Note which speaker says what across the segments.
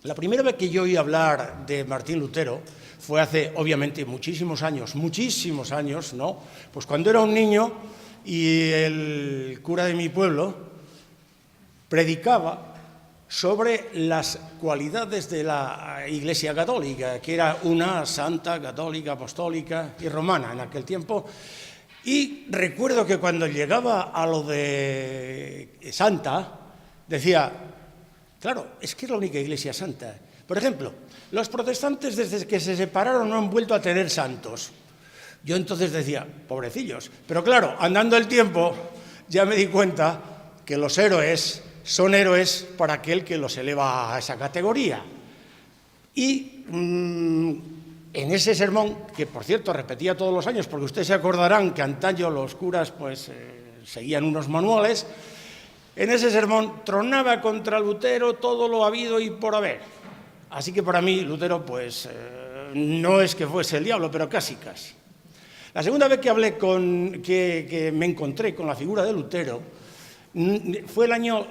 Speaker 1: La primera vez que yo oí hablar de Martín Lutero fue hace, obviamente, muchísimos años, ¿no? Pues cuando era un niño y el cura de mi pueblo predicaba sobre las cualidades de la Iglesia católica, que era una santa, católica, apostólica y romana en aquel tiempo. Y recuerdo que cuando llegaba a lo de santa, decía, claro, es que es la única Iglesia santa. Por ejemplo, los protestantes desde que se separaron no han vuelto a tener santos. Yo entonces decía, pobrecillos. Pero claro, andando el tiempo, ya me di cuenta que los héroes son héroes para aquel que los eleva a esa categoría. Y en ese sermón, que por cierto repetía todos los años, porque ustedes se acordarán que antaño los curas pues seguían unos manuales, en ese sermón tronaba contra Lutero todo lo habido y por haber. Así que para mí Lutero pues no es que fuese el diablo, pero casi. La segunda vez que me encontré con la figura de Lutero fue el año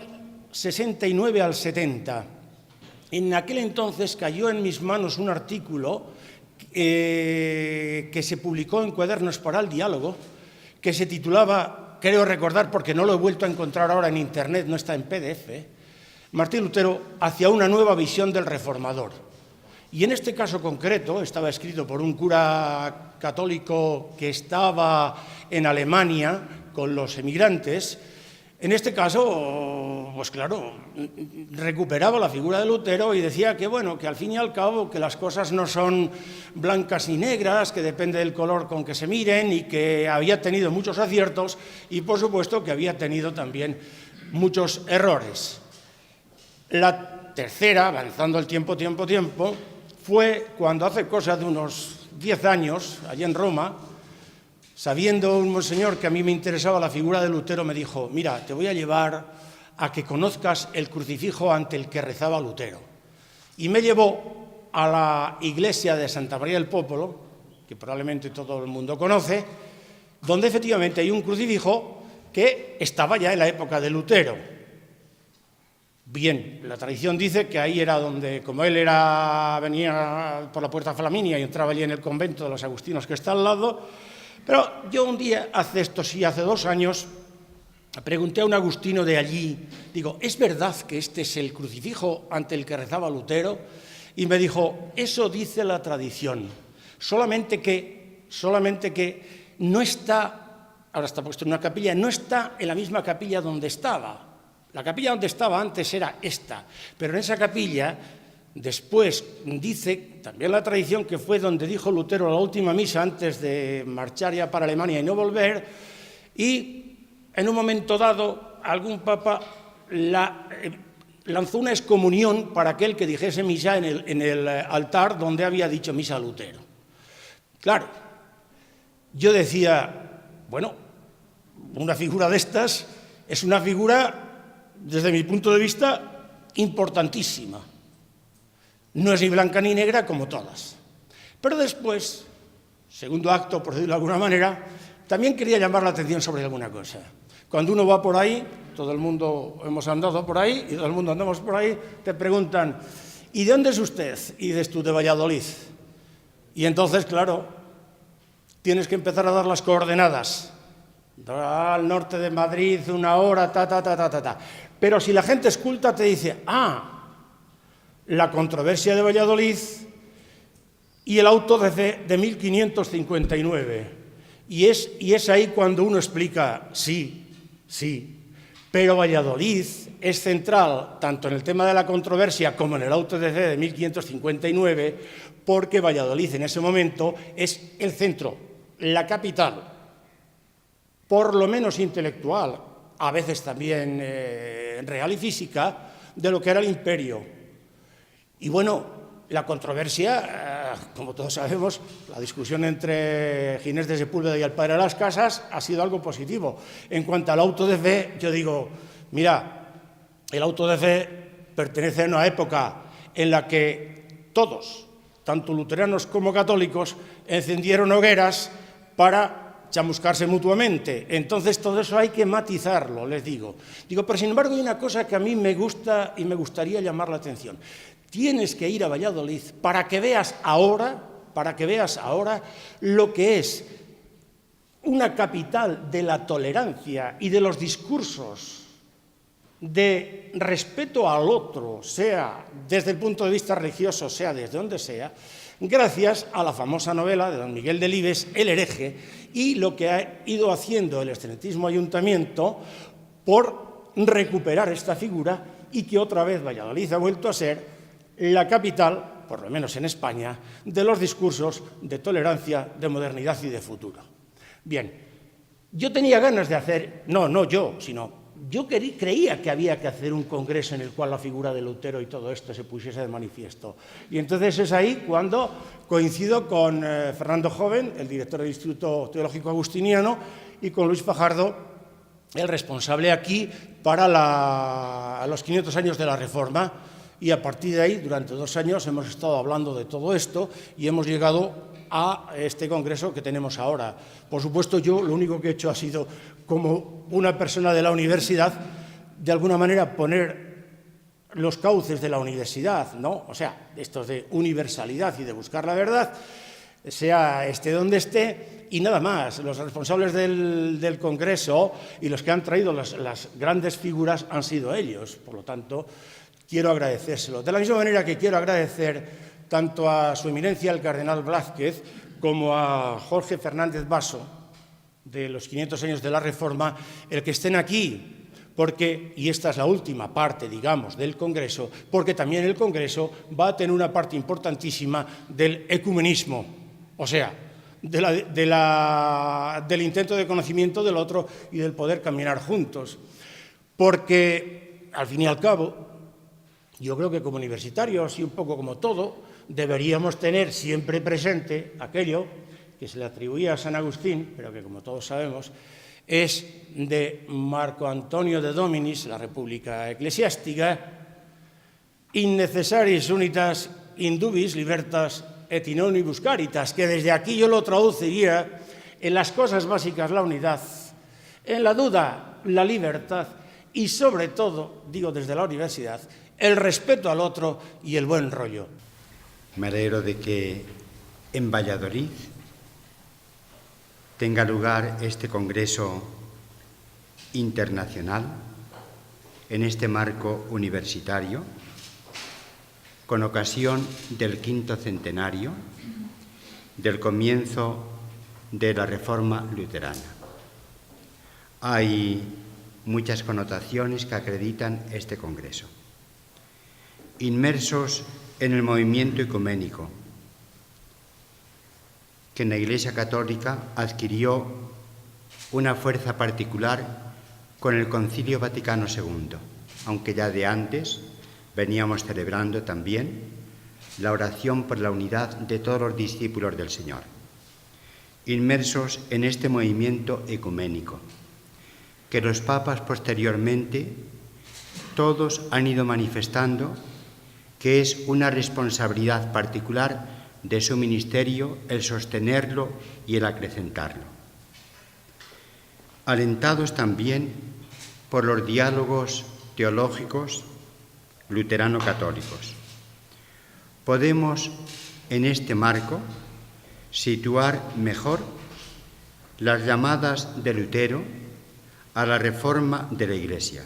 Speaker 1: 69 al 70. En aquel entonces cayó en mis manos un artículo que se publicó en Cuadernos para el Diálogo, que se titulaba, creo recordar porque no lo he vuelto a encontrar ahora en Internet, no está en PDF, Martín Lutero hacia una nueva visión del reformador. Y en este caso concreto estaba escrito por un cura católico que estaba en Alemania con los emigrantes. En este caso, pues claro, recuperaba la figura de Lutero y decía que, bueno, que al fin y al cabo que las cosas no son blancas ni negras, que depende del color con que se miren y que había tenido muchos aciertos y, por supuesto, que había tenido también muchos errores. La tercera, avanzando el tiempo, fue cuando hace cosa de unos 10 años, allá en Roma, sabiendo un monseñor que a mí me interesaba la figura de Lutero, me dijo, mira, te voy a llevar a que conozcas el crucifijo ante el que rezaba Lutero. Y me llevó a la iglesia de Santa María del Popolo, que probablemente todo el mundo conoce, donde efectivamente hay un crucifijo que estaba ya en la época de Lutero. Bien, la tradición dice que ahí era donde, como él venía por la Puerta Flaminia y entraba allí en el convento de los agustinos que está al lado, pero yo un día, hace 2 años, pregunté a un agustino de allí, digo, ¿es verdad que este es el crucifijo ante el que rezaba Lutero? Y me dijo, eso dice la tradición, solamente que no está, ahora está puesto en una capilla, no está en la misma capilla donde estaba. La capilla donde estaba antes era esta, pero en esa capilla, después dice, también la tradición, que fue donde dijo Lutero la última misa antes de marchar ya para Alemania y no volver, y en un momento dado algún papa lanzó una excomunión para aquel que dijese misa en el altar donde había dicho misa Lutero. Claro, yo decía, bueno, una figura de estas es una figura, desde mi punto de vista, importantísima. No es ni blanca ni negra como todas. Pero después, segundo acto, por decirlo de alguna manera, también quería llamar la atención sobre alguna cosa. Cuando uno va por ahí, todo el mundo hemos andado por ahí y todo el mundo andamos por ahí, te preguntan, ¿y de dónde es usted? Y dices tú, de Valladolid. Y entonces, claro, tienes que empezar a dar las coordenadas. Al norte de Madrid, 1 hora, Pero si la gente es culta, te dice, la controversia de Valladolid y el auto de fe de 1559. Y es ahí cuando uno explica, sí, pero Valladolid es central tanto en el tema de la controversia como en el auto de fe de 1559, porque Valladolid en ese momento es el centro, la capital, por lo menos intelectual, a veces también real y física, de lo que era el imperio. Y bueno, la controversia, como todos sabemos, la discusión entre Ginés de Sepúlveda y el padre de las Casas ha sido algo positivo. En cuanto al auto de fe, yo digo, mira, el auto de fe pertenece a una época en la que todos, tanto luteranos como católicos, encendieron hogueras para chamuscarse mutuamente. Entonces, todo eso hay que matizarlo, les digo. Pero sin embargo, hay una cosa que a mí me gusta y me gustaría llamar la atención. tienes que ir a Valladolid para que veas ahora lo que es una capital de la tolerancia y de los discursos de respeto al otro, sea desde el punto de vista religioso, sea desde donde sea, gracias a la famosa novela de don Miguel Delibes, El hereje, y lo que ha ido haciendo el excelentísimo ayuntamiento por recuperar esta figura y que otra vez Valladolid ha vuelto a ser la capital, por lo menos en España, de los discursos de tolerancia, de modernidad y de futuro. Bien, yo tenía ganas de hacer, yo creía que había que hacer un congreso en el cual la figura de Lutero y todo esto se pusiese de manifiesto. Y entonces es ahí cuando coincido con Fernando Joven, el director del Instituto Teológico Agustiniano, y con Luis Fajardo, el responsable aquí para los 500 años de la Reforma. Y a partir de ahí, durante 2 años, hemos estado hablando de todo esto y hemos llegado a este congreso que tenemos ahora. Por supuesto, yo lo único que he hecho ha sido, como una persona de la universidad, de alguna manera poner los cauces de la universidad, ¿no? O sea, estos de universalidad y de buscar la verdad, sea esté donde esté, y nada más. Los responsables del congreso y los que han traído las grandes figuras han sido ellos. Por lo tanto, quiero agradecérselo. De la misma manera que quiero agradecer tanto a su eminencia el cardenal Blázquez como a Jorge Fernández Basso, de los 500 años de la Reforma, el que estén aquí, porque, y esta es la última parte, digamos, del Congreso, porque también el Congreso va a tener una parte importantísima del ecumenismo, o sea, del intento de conocimiento del otro y del poder caminar juntos. Porque, al fin y al cabo, yo creo que como universitarios y un poco como todo, deberíamos tener siempre presente aquello que se le atribuía a San Agustín, pero que como todos sabemos es de Marco Antonio de Dominis, la República Eclesiástica, in necessaris unitas indubis libertas et in omnibus caritas, que desde aquí yo lo traduciría en las cosas básicas la unidad, en la duda la libertad y sobre todo, digo desde la universidad, el respeto al otro y el buen rollo.
Speaker 2: Me alegro de que en Valladolid tenga lugar este congreso internacional en este marco universitario con ocasión del 5º centenario del comienzo de la Reforma luterana. Hay muchas connotaciones que acreditan este congreso. Inmersos en el movimiento ecuménico, que en la Iglesia Católica adquirió una fuerza particular con el Concilio Vaticano II, aunque ya de antes veníamos celebrando también la oración por la unidad de todos los discípulos del Señor. Inmersos en este movimiento ecuménico, que los papas posteriormente todos han ido manifestando que es una responsabilidad particular de su ministerio el sostenerlo y el acrecentarlo. Alentados también por los diálogos teológicos luterano-católicos, podemos en este marco situar mejor las llamadas de Lutero a la reforma de la Iglesia.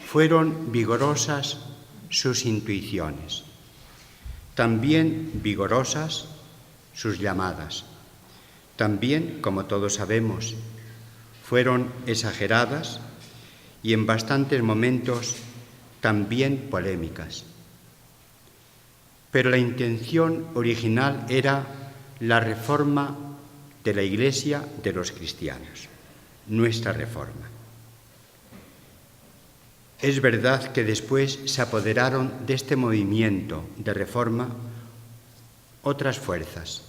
Speaker 2: Fueron vigorosas sus intuiciones, también vigorosas sus llamadas. También, como todos sabemos, fueron exageradas y en bastantes momentos también polémicas. Pero la intención original era la reforma de la Iglesia de los cristianos, nuestra reforma. Es verdad que después se apoderaron de este movimiento de reforma otras fuerzas,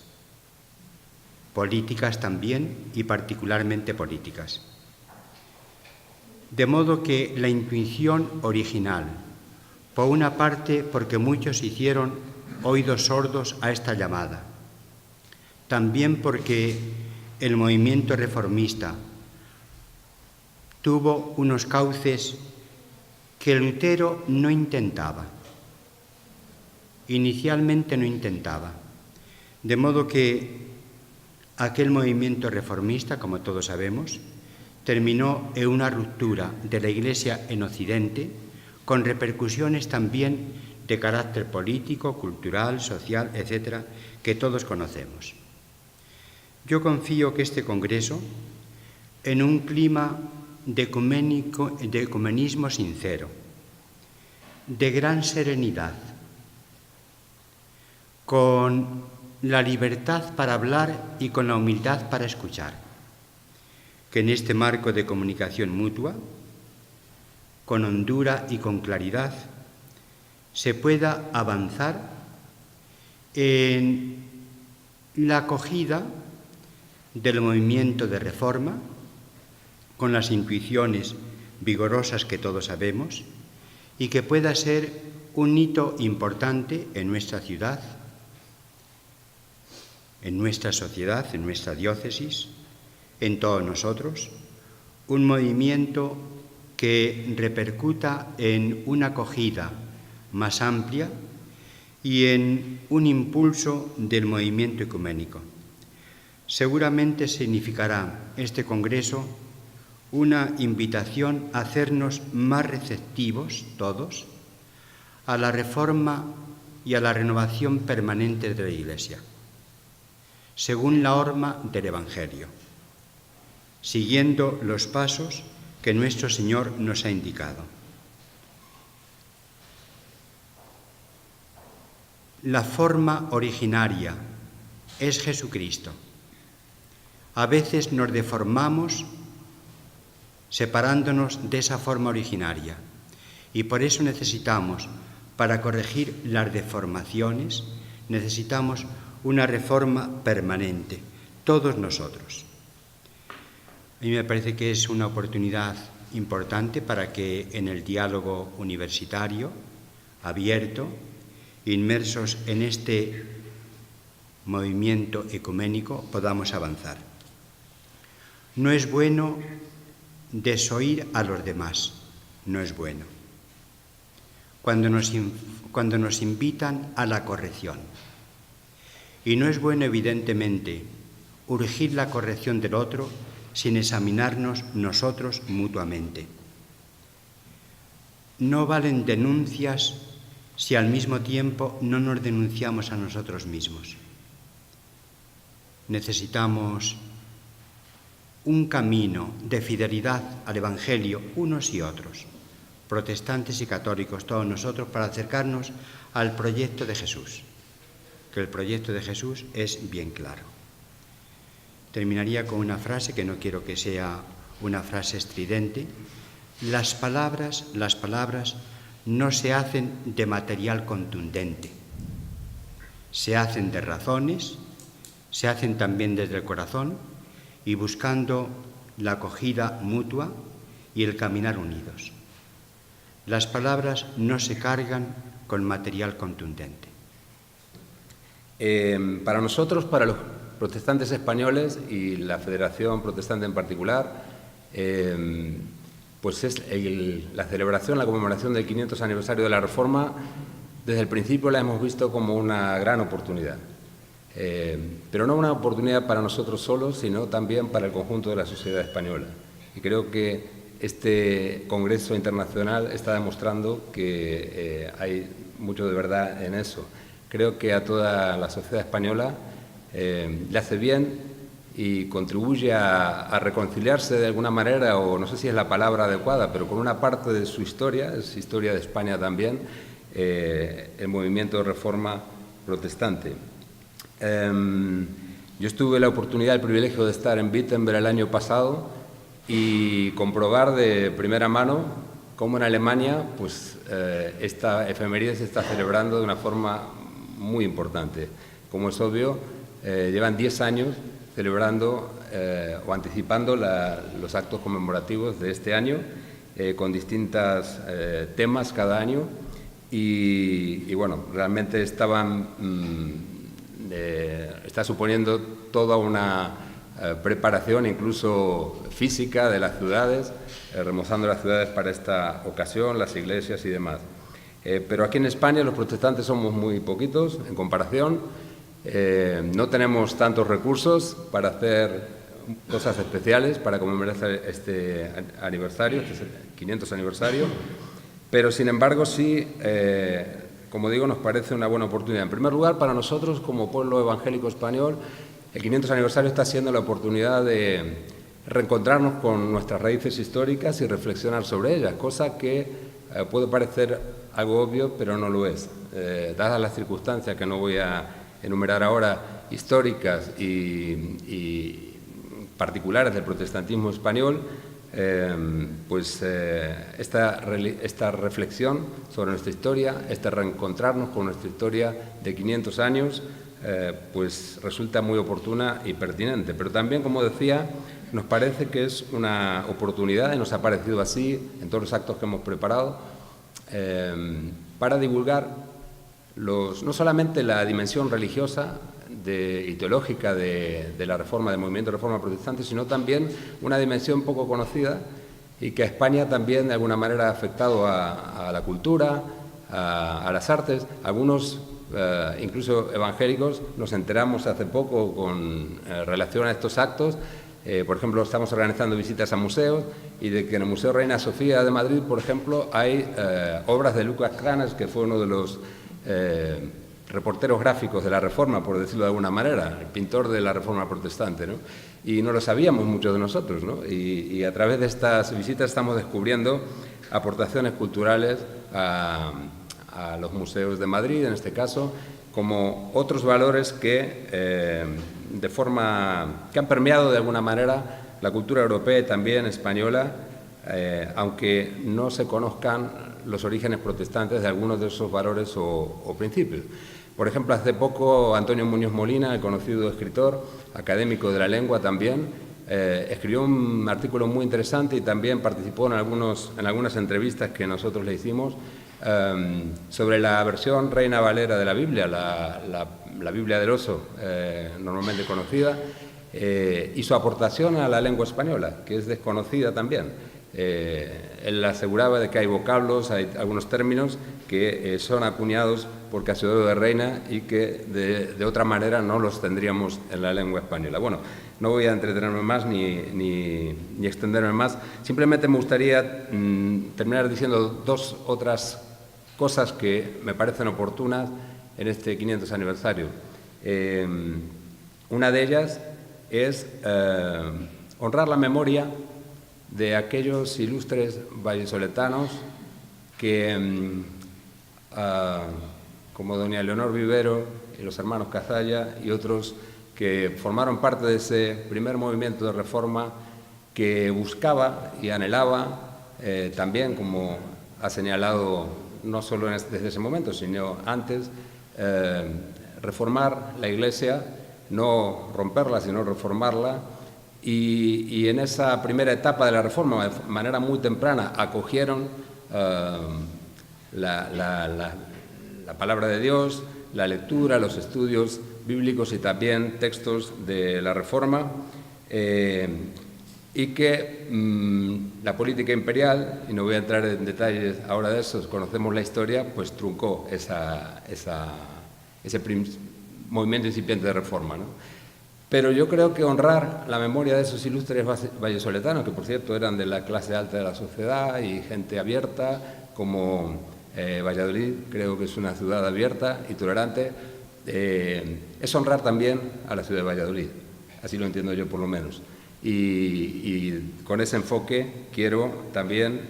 Speaker 2: políticas también y particularmente políticas. De modo que la intuición original, por una parte porque muchos hicieron oídos sordos a esta llamada, también porque el movimiento reformista tuvo unos cauces que Lutero no intentaba, inicialmente no intentaba. De modo que aquel movimiento reformista, como todos sabemos, terminó en una ruptura de la Iglesia en Occidente, con repercusiones también de carácter político, cultural, social, etcétera, que todos conocemos. Yo confío que este Congreso, en un clima de ecumenismo sincero, de gran serenidad, con la libertad para hablar y con la humildad para escuchar, que en este marco de comunicación mutua, con hondura y con claridad, se pueda avanzar en la acogida del movimiento de reforma, con las intuiciones vigorosas que todos sabemos, y que pueda ser un hito importante en nuestra ciudad, en nuestra sociedad, en nuestra diócesis, en todos nosotros, un movimiento que repercuta en una acogida más amplia y en un impulso del movimiento ecuménico. Seguramente significará este Congreso una invitación a hacernos más receptivos todos a la reforma y a la renovación permanente de la Iglesia, según la horma del Evangelio, siguiendo los pasos que nuestro Señor nos ha indicado. La forma originaria es Jesucristo. A veces nos deformamos separándonos de esa forma originaria y por eso necesitamos, para corregir las deformaciones, necesitamos una reforma permanente, todos nosotros. A mí me parece que es una oportunidad importante para que en el diálogo universitario, abierto, inmersos en este movimiento ecuménico, podamos avanzar. No es bueno desoír a los demás, no es bueno. Cuando nos invitan a la corrección. Y no es bueno, evidentemente, urgir la corrección del otro sin examinarnos nosotros mutuamente. No valen denuncias si al mismo tiempo no nos denunciamos a nosotros mismos. Necesitamos un camino de fidelidad al Evangelio, unos y otros, protestantes y católicos, todos nosotros, para acercarnos al proyecto de Jesús, que el proyecto de Jesús es bien claro. Terminaría con una frase que no quiero que sea una frase estridente. Las palabras no se hacen de material contundente, se hacen de razones, se hacen también desde el corazón y buscando la acogida mutua y el caminar unidos. Las palabras no se cargan con material contundente.
Speaker 3: Para nosotros, para los protestantes españoles y la Federación Protestante en particular, pues es la celebración, la conmemoración del 500 aniversario de la Reforma. Desde el principio la hemos visto como una gran oportunidad. Pero no una oportunidad para nosotros solos, sino también para el conjunto de la sociedad española. Y creo que este Congreso Internacional está demostrando que hay mucho de verdad en eso. Creo que a toda la sociedad española le hace bien y contribuye a reconciliarse de alguna manera, o no sé si es la palabra adecuada, pero con una parte de su historia, es historia de España también, el movimiento de reforma protestante. Yo tuve la oportunidad, el privilegio de estar en Wittenberg el año pasado y comprobar de primera mano cómo en Alemania pues, esta efeméride se está celebrando de una forma muy importante. Como es obvio, llevan 10 años celebrando o anticipando los actos conmemorativos de este año con distintos temas cada año y bueno, realmente está suponiendo toda una preparación incluso física de las ciudades, remozando las ciudades para esta ocasión, las iglesias y demás. Pero aquí en España los protestantes somos muy poquitos en comparación. No tenemos tantos recursos para hacer cosas especiales para conmemorar este aniversario, este 500 aniversario, pero sin embargo sí, como digo, nos parece una buena oportunidad. En primer lugar, para nosotros como pueblo evangélico español, el 500 aniversario está siendo la oportunidad de reencontrarnos con nuestras raíces históricas y reflexionar sobre ellas, cosa que puede parecer algo obvio, pero no lo es. Dadas las circunstancias que no voy a enumerar ahora, históricas y particulares del protestantismo español, esta reflexión sobre nuestra historia, este reencontrarnos con nuestra historia de 500 años, pues resulta muy oportuna y pertinente. Pero también, como decía, nos parece que es una oportunidad, y nos ha parecido así en todos los actos que hemos preparado, para divulgar no solamente la dimensión religiosa y teológica de la reforma, del movimiento de reforma protestante, sino también una dimensión poco conocida y que a España también de alguna manera ha afectado a la cultura, a las artes. Algunos, incluso evangélicos, nos enteramos hace poco con relación a estos actos. Por ejemplo, estamos organizando visitas a museos y de que en el Museo Reina Sofía de Madrid, por ejemplo, hay obras de Lucas Cranes, que fue uno de los reporteros gráficos de la Reforma, por decirlo de alguna manera, el pintor de la Reforma protestante, ¿no? Y no lo sabíamos muchos de nosotros, ¿no? Y a través de estas visitas estamos descubriendo aportaciones culturales a los museos de Madrid, en este caso, como otros valores que han permeado de alguna manera la cultura europea y también española, aunque no se conozcan los orígenes protestantes de algunos de esos valores o principios. Por ejemplo, hace poco Antonio Muñoz Molina, el conocido escritor, académico de la lengua también, escribió un artículo muy interesante y también participó en algunas entrevistas que nosotros le hicimos sobre la versión Reina Valera de la Biblia, la Biblia del Oso, normalmente conocida, y su aportación a la lengua española, que es desconocida también. Él aseguraba de que hay vocablos, hay algunos términos que son acuñados por Casiodoro de Reina y que de otra manera no los tendríamos en la lengua española. Bueno, no voy a entretenerme más ni extenderme más. Simplemente me gustaría terminar diciendo dos otras cosas que me parecen oportunas en este 500 aniversario. Una de ellas es honrar la memoria de aquellos ilustres vallisoletanos que, como doña Leonor Vivero y los hermanos Cazalla y otros que formaron parte de ese primer movimiento de reforma que buscaba y anhelaba también, como ha señalado no solo desde ese momento, sino antes, reformar la Iglesia, no romperla, sino reformarla. Y en esa primera etapa de la reforma, de manera muy temprana, acogieron la palabra de Dios, la lectura, los estudios bíblicos y también textos de la reforma, y que la política imperial, y no voy a entrar en detalles ahora de eso, conocemos la historia, pues truncó ese movimiento incipiente de reforma, ¿no? Pero yo creo que honrar la memoria de esos ilustres vallisoletanos, que por cierto eran de la clase alta de la sociedad y gente abierta, como Valladolid, creo que es una ciudad abierta y tolerante, es honrar también a la ciudad de Valladolid, así lo entiendo yo por lo menos. Y con ese enfoque quiero también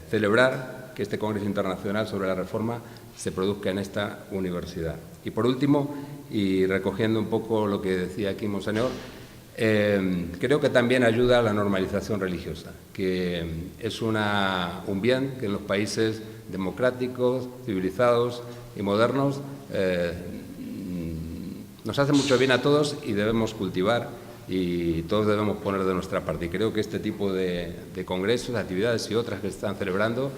Speaker 3: celebrar que este Congreso Internacional sobre la Reforma se produzca en esta universidad. Y por último, y recogiendo un poco lo que decía aquí Monseñor, creo que también ayuda a la normalización religiosa, que es un bien que en los países democráticos, civilizados y modernos nos hace mucho bien a todos y debemos cultivar y todos debemos poner de nuestra parte. Y creo que este tipo de congresos, actividades y otras que se están celebrando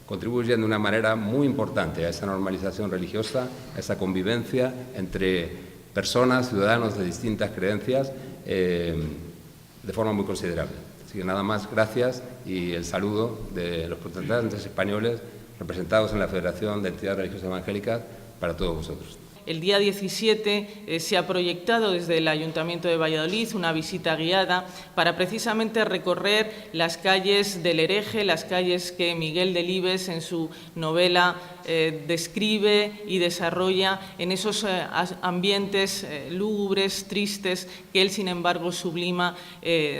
Speaker 3: contribuyen de una manera muy importante a esa normalización religiosa, a esa convivencia entre personas, ciudadanos de distintas creencias, de forma muy considerable. Así que nada más, gracias y el saludo de los protestantes españoles representados en la Federación de Entidades Religiosas Evangélicas, para todos vosotros.
Speaker 4: El día 17 se ha proyectado desde el Ayuntamiento de Valladolid una visita guiada para precisamente recorrer las calles del Hereje, las calles que Miguel Delibes en su novela describe y desarrolla en esos ambientes lúgubres, tristes, que él, sin embargo, sublima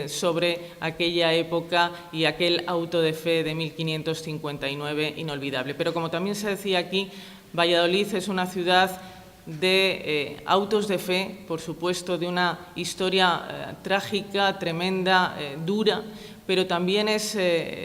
Speaker 4: sobre aquella época y aquel auto de fe de 1559 inolvidable. Pero, como también se decía aquí, Valladolid es una ciudad de autos de fe, por supuesto, de una historia trágica, tremenda, dura, pero también es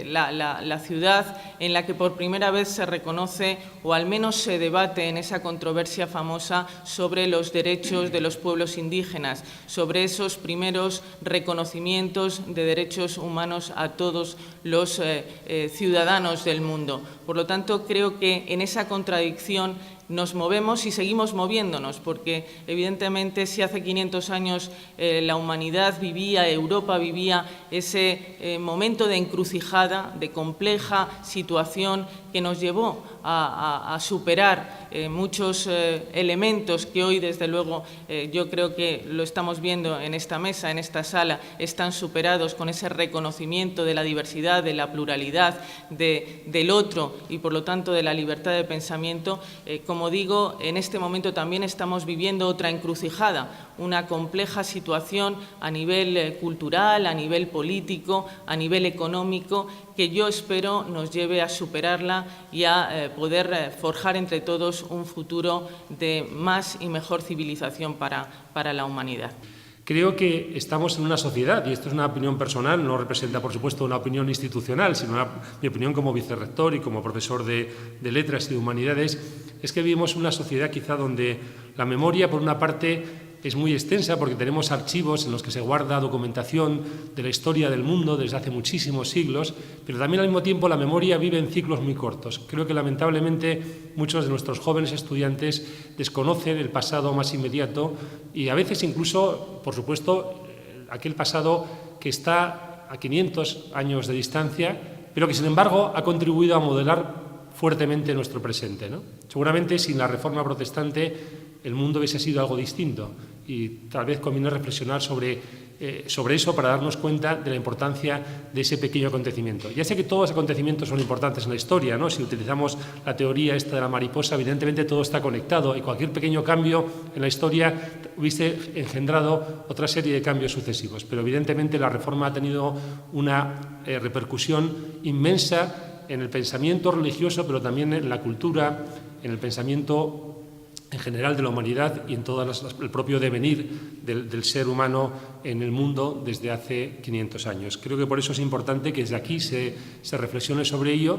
Speaker 4: la ciudad en la que por primera vez se reconoce, o al menos se debate en esa controversia famosa sobre los derechos de los pueblos indígenas, sobre esos primeros reconocimientos de derechos humanos a todos los ciudadanos del mundo. Por lo tanto, creo que en esa contradicción nos movemos y seguimos moviéndonos, porque evidentemente si hace 500 años la humanidad vivía, Europa vivía ese momento de encrucijada, de compleja situación que nos llevó a superar muchos elementos que hoy, desde luego, yo creo que lo estamos viendo en esta mesa, en esta sala, están superados con ese reconocimiento de la diversidad, de la pluralidad, del otro y, por lo tanto, de la libertad de pensamiento. Como digo, en este momento también estamos viviendo otra encrucijada, una compleja situación a nivel cultural, a nivel político, a nivel económico, que yo espero nos lleve a superarla y a poder forjar entre todos un futuro de más y mejor civilización para la humanidad.
Speaker 5: Creo que estamos en una sociedad, y esto es una opinión personal, no representa, por supuesto, una opinión institucional, sino mi opinión como vicerrector y como profesor de Letras y de Humanidades, es que vivimos una sociedad quizá donde la memoria, por una parte, es muy extensa porque tenemos archivos en los que se guarda documentación de la historia del mundo desde hace muchísimos siglos, pero también al mismo tiempo la memoria vive en ciclos muy cortos. Creo que lamentablemente muchos de nuestros jóvenes estudiantes desconocen el pasado más inmediato y a veces incluso, por supuesto, aquel pasado que está a 500 años de distancia, pero que sin embargo ha contribuido a modelar fuertemente nuestro presente, ¿no? Seguramente sin la Reforma Protestante el mundo hubiese sido algo distinto y tal vez conviene reflexionar sobre eso para darnos cuenta de la importancia de ese pequeño acontecimiento. Ya sé que todos los acontecimientos son importantes en la historia, ¿no? Si utilizamos la teoría esta de la mariposa, evidentemente todo está conectado y cualquier pequeño cambio en la historia hubiese engendrado otra serie de cambios sucesivos. Pero evidentemente la Reforma ha tenido una repercusión inmensa en el pensamiento religioso, pero también en la cultura, en el pensamiento en general de la humanidad y en todo el propio devenir del ser humano en el mundo desde hace 500 años. Creo que por eso es importante que desde aquí se reflexione sobre ello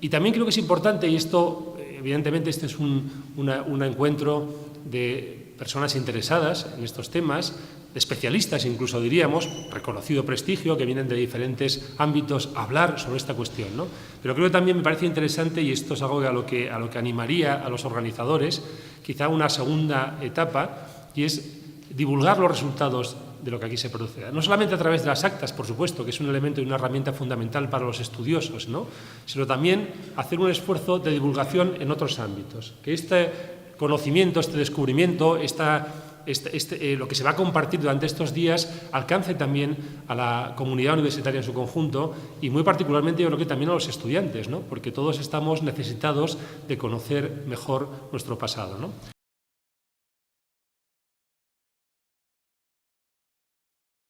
Speaker 5: y también creo que es importante, y esto evidentemente este es un encuentro de personas interesadas en estos temas, de especialistas incluso diríamos, reconocido prestigio, que vienen de diferentes ámbitos a hablar sobre esta cuestión, ¿no? Pero creo que también me parece interesante, y esto es algo a lo que animaría a los organizadores, quizá una segunda etapa, y es divulgar los resultados de lo que aquí se produce. No solamente a través de las actas, por supuesto, que es un elemento y una herramienta fundamental para los estudiosos, ¿no? Sino también hacer un esfuerzo de divulgación en otros ámbitos. Que este conocimiento, este descubrimiento, lo que se va a compartir durante estos días alcance también a la comunidad universitaria en su conjunto y muy particularmente yo creo que también a los estudiantes, ¿no? Porque todos estamos necesitados de conocer mejor nuestro pasado, ¿no?